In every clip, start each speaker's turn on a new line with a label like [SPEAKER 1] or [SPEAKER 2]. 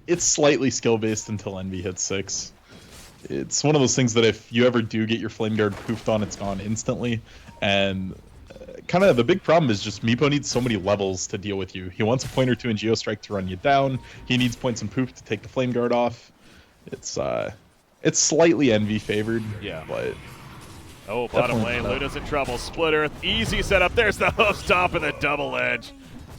[SPEAKER 1] It's slightly skill-based until NV hits 6. It's one of those things that if you ever do get your Flame Guard poofed on, it's gone instantly. And kind of the big problem is just Meepo needs so many levels to deal with you. He wants a point or two in Geostrike to run you down. He needs points and poof to take the Flame Guard off. It's slightly NV favored.
[SPEAKER 2] Yeah.
[SPEAKER 1] But
[SPEAKER 2] oh, bottom lane, Luna's in trouble. Split Earth, easy setup. There's the hoof stomp and the double edge.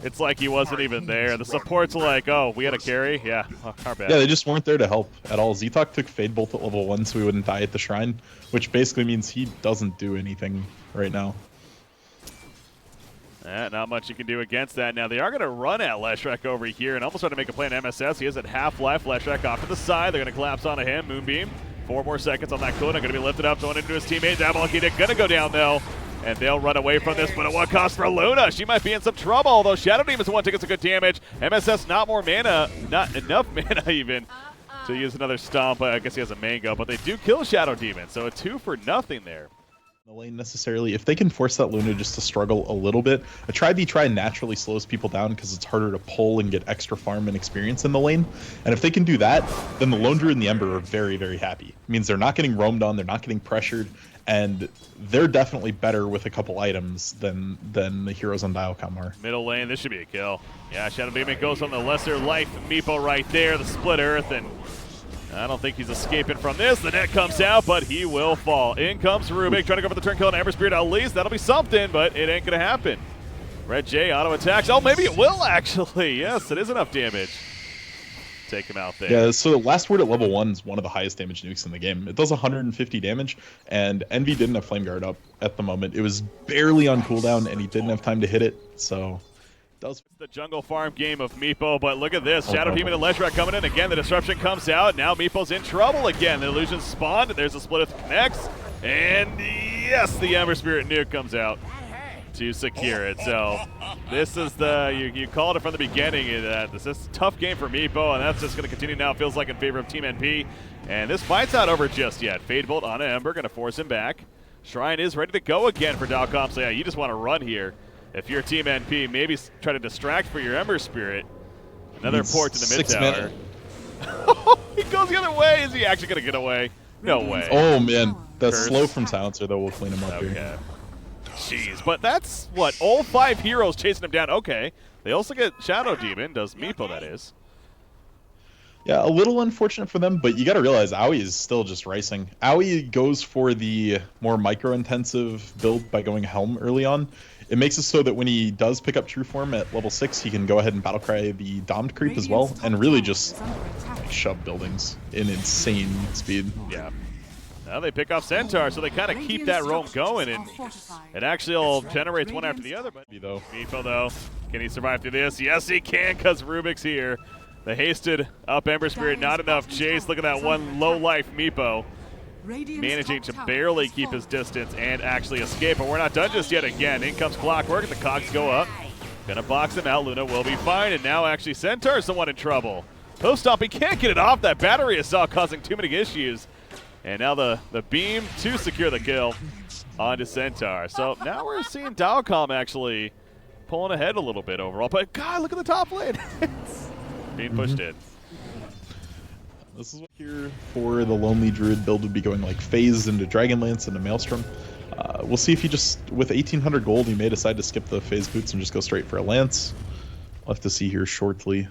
[SPEAKER 2] It's like he wasn't even there. The support's like, oh, we had a carry? Yeah, our bad.
[SPEAKER 1] Yeah, they just weren't there to help at all. Ztok took Fade Bolt at level 1 so he wouldn't die at the Shrine, which basically means he doesn't do anything right now.
[SPEAKER 2] Not much you can do against that. Now, they are going to run at Leshrac over here and almost try to make a play on MSS. He is at half life. Leshrac off to the side. They're going to collapse onto him. Moonbeam. 4 more seconds on that cooldown. Going to be lifted up, going into his teammate. Dabalaki Dick going to go down, though. And they'll run away from this, but at what cost for Luna? She might be in some trouble, although Shadow Demon's the one taking some good damage. MSS not more mana, not enough mana even to use another stomp. I guess he has a mango, but they do kill Shadow Demon, so a 2 for nothing there.
[SPEAKER 1] The lane necessarily, if they can force that Luna just to struggle a little bit, a try naturally slows people down because it's harder to pull and get extra farm and experience in the lane. And if they can do that, then the Lone Druid and the Ember are very, very happy. It means they're not getting roamed on, they're not getting pressured, and they're definitely better with a couple items than the heroes on Dilecom are.
[SPEAKER 2] Middle lane, this should be a kill. Yeah, Shadow Demon goes on the lesser life Meepo right there, the Split Earth, and I don't think he's escaping from this. The net comes out, but he will fall. In comes Rubik, trying to go for the turn kill on Ember Spirit at least. That'll be something, but it ain't going to happen. Red J auto attacks. Oh, maybe it will actually. Yes, it is enough damage. Take him out there.
[SPEAKER 1] Yeah, so Last Word at level 1 is one of the highest damage nukes in the game. It does 150 damage, and Envy didn't have Flame Guard up at the moment. It was barely on cooldown, and he didn't have time to hit it, so...
[SPEAKER 2] The jungle farm game of Meepo, but look at this. Shadow Demon and Leshrac coming in. Again, the disruption comes out. Now Meepo's in trouble again. The illusion spawned. There's a split of connects. And yes, the Ember Spirit nuke comes out to secure it. So this is the, you called it from the beginning. This is a tough game for Meepo, and that's just going to continue now. It feels like in favor of Team NP. And this fight's not over just yet. Fade Bolt on Ember, going to force him back. Shrine is ready to go again for Dilecom. So yeah, you just want to run here. If you're Team NP, maybe try to distract for your Ember Spirit. Another port to the mid tower. He goes the other way. Is he actually going to get away? No way.
[SPEAKER 1] Oh, man. That slow from Silencer, though, will clean him up here.
[SPEAKER 2] Jeez, but that's what? All 5 heroes chasing him down. Okay. They also get Shadow Demon. Does Meepo, that is.
[SPEAKER 1] Yeah, a little unfortunate for them, but you got to realize Aoi is still just racing. Aoi goes for the more micro-intensive build by going Helm early on. It makes it so that when he does pick up True Form at level 6, he can go ahead and Battlecry the Domed creep as well, and really just shove buildings in insane speed.
[SPEAKER 2] Yeah. Now they pick off Centaur, so they kind of keep that roam going, and it actually all generates one after the other. But Meepo, though, can he survive through this? Yes, he can, because Rubik's here. The hasted up Ember Spirit, not enough chase. Look at that one low life Meepo. Managing to barely keep his distance and actually escape, but we're not done just yet. Again, in comes Clockwork, the cogs go up. Gonna box him out. Luna will be fine, and now actually Centaur's the one in trouble. Post stomp, he can't get it off. That battery assault causing too many issues. And now the beam to secure the kill onto Centaur. So now we're seeing Dilecom actually pulling ahead a little bit overall. But God, look at the top lane. Being pushed in.
[SPEAKER 1] This is what here for the Lonely Druid build would be going like phased into Dragonlance and a Maelstrom. We'll see if he just, with 1800 gold, he may decide to skip the phase boots and just go straight for a Lance. We'll have to see here shortly.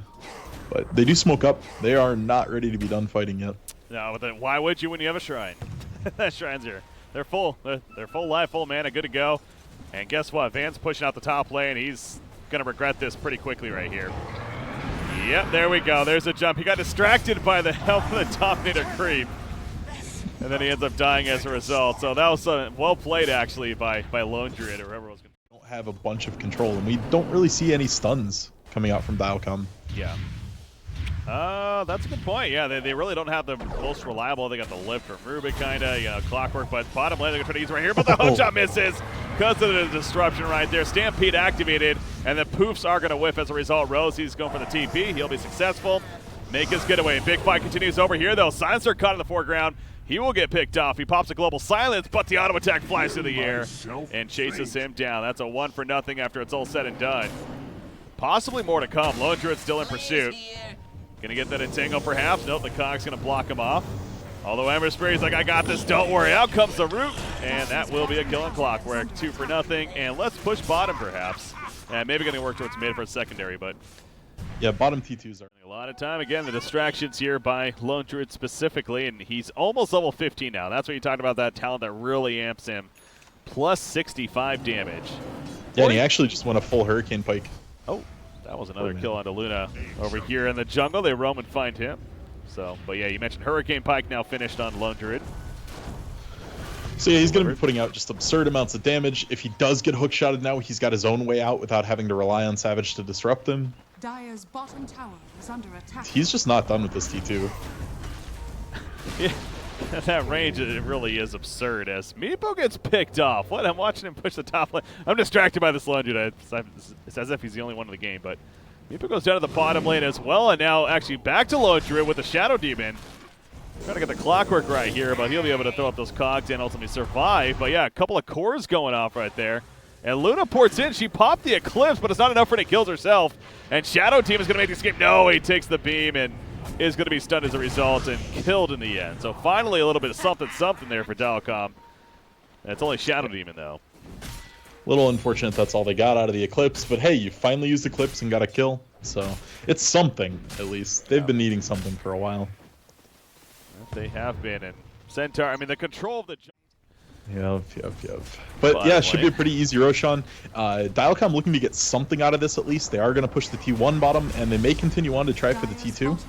[SPEAKER 1] But they do smoke up. They are not ready to be done fighting yet.
[SPEAKER 2] No, but then why would you when you have a Shrine? That Shrine's here. They're full. They're full life, full mana, good to go. And guess what? Van's pushing out the top lane. He's going to regret this pretty quickly right here. Yep, there we go. There's a jump. He got distracted by the help of the Dominator creep. And then he ends up dying as a result. So that was well played, actually, by Lone Druid or whoever was going to.
[SPEAKER 1] Don't have a bunch of control, and we don't really see any stuns coming out from Dilecom.
[SPEAKER 2] Yeah. That's a good point. Yeah, they really don't have the most reliable. They got the lift from Rubik, kind of, Clockwork, but bottom lane they're going to try to use right here, but the hook shot misses because of the disruption right there. Stampede activated, and the poofs are going to whiff as a result. Rose, he's going for the TP. He'll be successful. Make his getaway. Big fight continues over here, though. Silencer caught in the foreground. He will get picked off. He pops a global silence, but the auto attack flies through the air and chases him down. That's a 1-for-0 after it's all said and done. Possibly more to come. Lone Druid's still in pursuit. Gonna get that entangle perhaps. Nope, the Cog's gonna block him off. Although Ember Spray's like, I got this, don't worry. Out comes the root, and that will be a kill on Clockwork. 2 for nothing, and let's push bottom perhaps. And maybe gonna work towards mid for a secondary, but
[SPEAKER 1] yeah, bottom T2s are.
[SPEAKER 2] A lot of time. Again, the distractions here by Lone Druid specifically, and he's almost level 15 now. That's what you talked about, that talent that really amps him. Plus 65 damage.
[SPEAKER 1] Yeah, and he actually just went a full Hurricane Pike.
[SPEAKER 2] Oh, that was another kill onto Luna. Over here in the jungle, they roam and find him. So, but yeah, you mentioned Hurricane Pike now finished on Lone Druid.
[SPEAKER 1] So yeah, he's going to be putting out just absurd amounts of damage. If he does get hookshotted now, he's got his own way out without having to rely on Savage to disrupt him.
[SPEAKER 3] Dire's bottom tower is under attack.
[SPEAKER 1] He's just not done with this T2.
[SPEAKER 2] Yeah, that range, it really is absurd as Meepo gets picked off. What? I'm watching him push the top lane. I'm distracted by this Lone Druid. It's as if he's the only one in the game, but Meepo goes down to the bottom lane as well, and now actually back to Lone Druid with the Shadow Demon. Trying to get the Clockwork right here, but he'll be able to throw up those cogs and ultimately survive. But yeah, a couple of cores going off right there. And Luna ports in. She popped the Eclipse, but it's not enough for her to kill herself. And Shadow Team is going to make this game. No, he takes the beam and is going to be stunned as a result and killed in the end. So finally a little bit of something there for Dilecom. And it's only Shadow Demon, though.
[SPEAKER 1] Little unfortunate that's all they got out of the Eclipse, but hey, you finally used Eclipse and got a kill. So it's something, at least. They've been needing something for a while.
[SPEAKER 2] They have been. And Centaur, I mean, the control of the...
[SPEAKER 1] Yep. But yeah, it should be a pretty easy Roshan. Dilecom looking to get something out of this at least. They are going to push the T1 bottom, and they may continue on to try for the T2.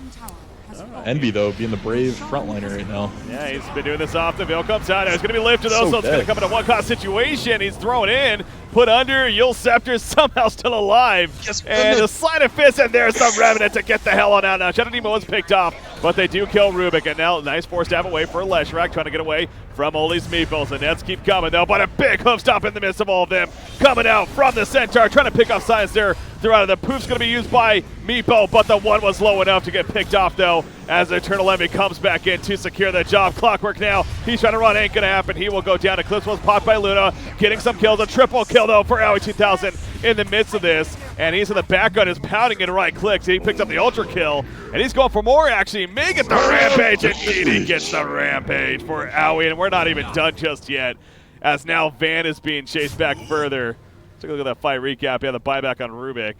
[SPEAKER 1] Envy, though, being the brave frontliner right now.
[SPEAKER 2] Yeah, he's been doing this often. Bill comes out. It's going to be lifted, though, so it's going to come in a one-cost situation. He's thrown in, put under. Yule Scepter somehow still alive.
[SPEAKER 1] Yes,
[SPEAKER 2] and a slide of fist, and there's the Revenant to get the hell on out now. Shadow Demon was picked off, but they do kill Rubik, and now nice force stab away for Leshrac, trying to get away from Oli's Meeples. The Nets keep coming, though, but a big hoof stop in the midst of all of them. Coming out from the Centaur, trying to pick off Science there. Throughout the poof's going to be used by Meepo, but the one was low enough to get picked off, though, as EternaLEnVy comes back in to secure the job. Clockwork now, he's trying to run, ain't going to happen. He will go down. Eclipse was popped by Luna, getting some kills. A triple kill, though, for Aoi 2000 in the midst of this, and he's in the background, is pounding in right clicks. He picks up the ultra kill, and he's going for more, actually. May get the Rampage, indeed he gets the Rampage for Aoi, and we're not even done just yet, as now Van is being chased back further. Take a look at that fight recap. Yeah, the buyback on Rubik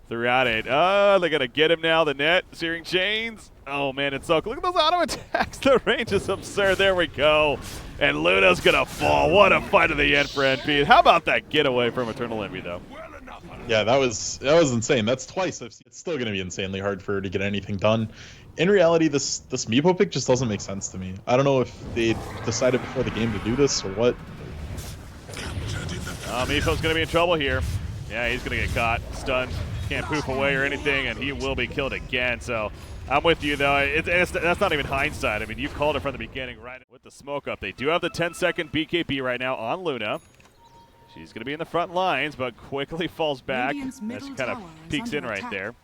[SPEAKER 2] throughout it. Oh, they're going to get him now. The net, searing chains. Oh, man, it's so cool. Look at those auto attacks. The range is absurd. There we go. And Luna's going to fall. What a fight to the end for NP. How about that getaway from EternaLEnVy, though?
[SPEAKER 1] Yeah, that was insane. That's twice. It's still going to be insanely hard for her to get anything done. In reality, this Meepo pick just doesn't make sense to me. I don't know if they decided before the game to do this or what.
[SPEAKER 2] Meepo's going to be in trouble here. Yeah, he's going to get caught, stunned, can't poof away or anything, and he will be killed again. So I'm with you, though. That's not even hindsight. I mean, you called it from the beginning, right with the smoke up. They do have the 10-second BKB right now on Luna. She's going to be in the front lines, but quickly falls back as she kind of peeks in right there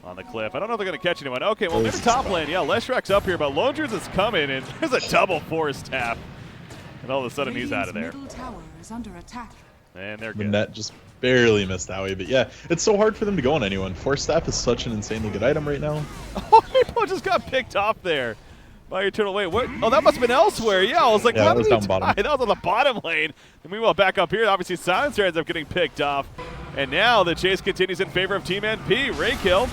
[SPEAKER 2] on the cliff. I don't know if they're going to catch anyone. Okay, well, there's top lane. Yeah, Leshrac's up here, but Lone Druid is coming, and there's a double force tap. And all of a sudden, he's out of there. And they're good.
[SPEAKER 1] The net just barely missed Aoi, but yeah, it's so hard for them to go on anyone. Force Staff is such an insanely good item right now.
[SPEAKER 2] Oh, people just got picked off there by Eternal. Wait, what? Oh, that must have been elsewhere. Yeah, I was like,
[SPEAKER 1] yeah, that was down bottom.
[SPEAKER 2] That was on the bottom lane. And meanwhile, back up here, obviously, Silencer ends up getting picked off. And now the chase continues in favor of Team NP. Ray kill.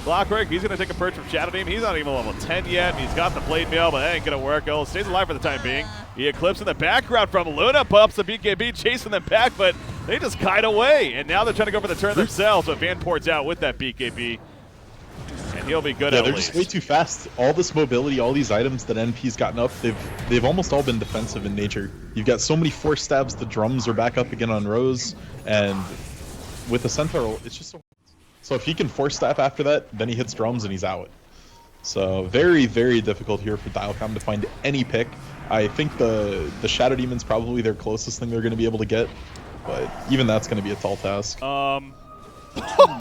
[SPEAKER 2] Clockwork, he's going to take a perch from Shadow Demon. He's not even level 10 yet. He's got the Blade Mail, but that ain't going to work. Oh, stays alive for the time being. The Eclipse in the background from Luna. Pops the BKB, chasing them back, but they just kite away. And now they're trying to go for the turn themselves, but Van ports out with that BKB. And he'll be good at least.
[SPEAKER 1] Yeah, they're just way too fast. All this mobility, all these items that NP's gotten up, they've almost all been defensive in nature. You've got so many force stabs, the drums are back up again on Rose, and with the Centaur, it's just so if he can force staff after that, then he hits drums and he's out. So very, very difficult here for Dilecom to find any pick. I think the Shadow Demon's probably their closest thing they're going to be able to get, but even that's going to be a tall task.
[SPEAKER 2] Oh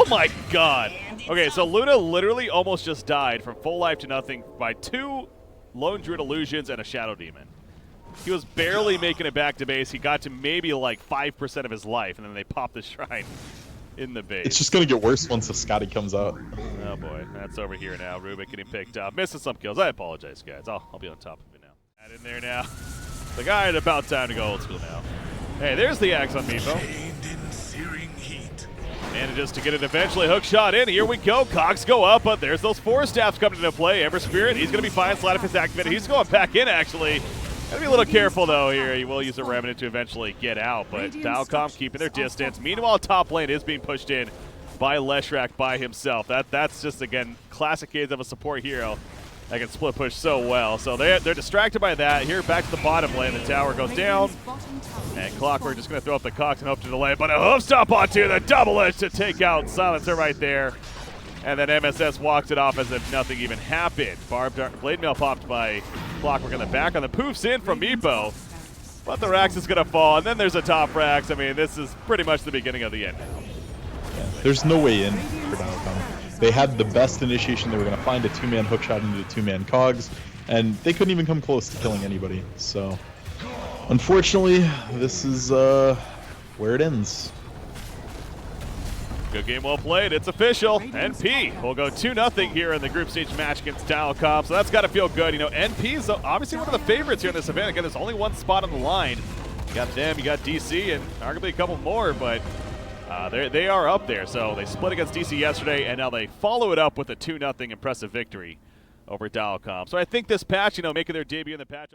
[SPEAKER 2] my god. Okay, so Luna literally almost just died from full life to nothing by 2 Lone Druid Illusions and a Shadow Demon. He was barely making it back to base. He got to maybe like 5% of his life, and then they popped the shrine. in the base.
[SPEAKER 1] It's just going to get worse once the Scotty comes out.
[SPEAKER 2] Oh boy, that's over here now. Rubik getting picked up. Missing some kills. I apologize, guys. I'll be on top of it now. Add in there now. The guy at about time to go old school now. Hey, there's the axe on Meepo. Manages to get it eventually. Hook shot in. Here we go. Cogs go up, but there's those 4 staffs coming into play. Ever Spirit, he's going to be fine. Slide of his activated. He's going back in, actually. Gotta be a little careful, though, here. He will use a Remnant to eventually get out, but Dilecom keeping their distance. Meanwhile, top lane is being pushed in by Leshrac by himself. That's just, again, classic case of a support hero that can split push so well. So they're distracted by that. Here, back to the bottom lane. The tower goes down. And Clockwork just going to throw up the Cox and hope to delay, but a hoof stop onto the double edge to take out Silencer right there. And then MSS walks it off as if nothing even happened. Blade Mail popped by Clockwork on the back, and the poof's in from Meepo. But the Rax is going to fall, and then there's a top Rax. I mean, this is pretty much the beginning of the end now.
[SPEAKER 1] Yeah, there's no way in for Dilecom. They had the best initiation. They were going to find a 2-man hookshot into the 2-man Cogs, and they couldn't even come close to killing anybody. So, unfortunately, this is where it ends.
[SPEAKER 2] Good game, well played. It's official. NP will go 2-0 here in the group stage match against Dilecom, so that's got to feel good. You know, NP is obviously one of the favorites here in this event. Again, there's only one spot on the line. You got them, you got DC, and arguably a couple more, but they are up there. So they split against DC yesterday, and now they follow it up with a 2-0 impressive victory over Dilecom. So I think this patch, you know, making their debut in the patch.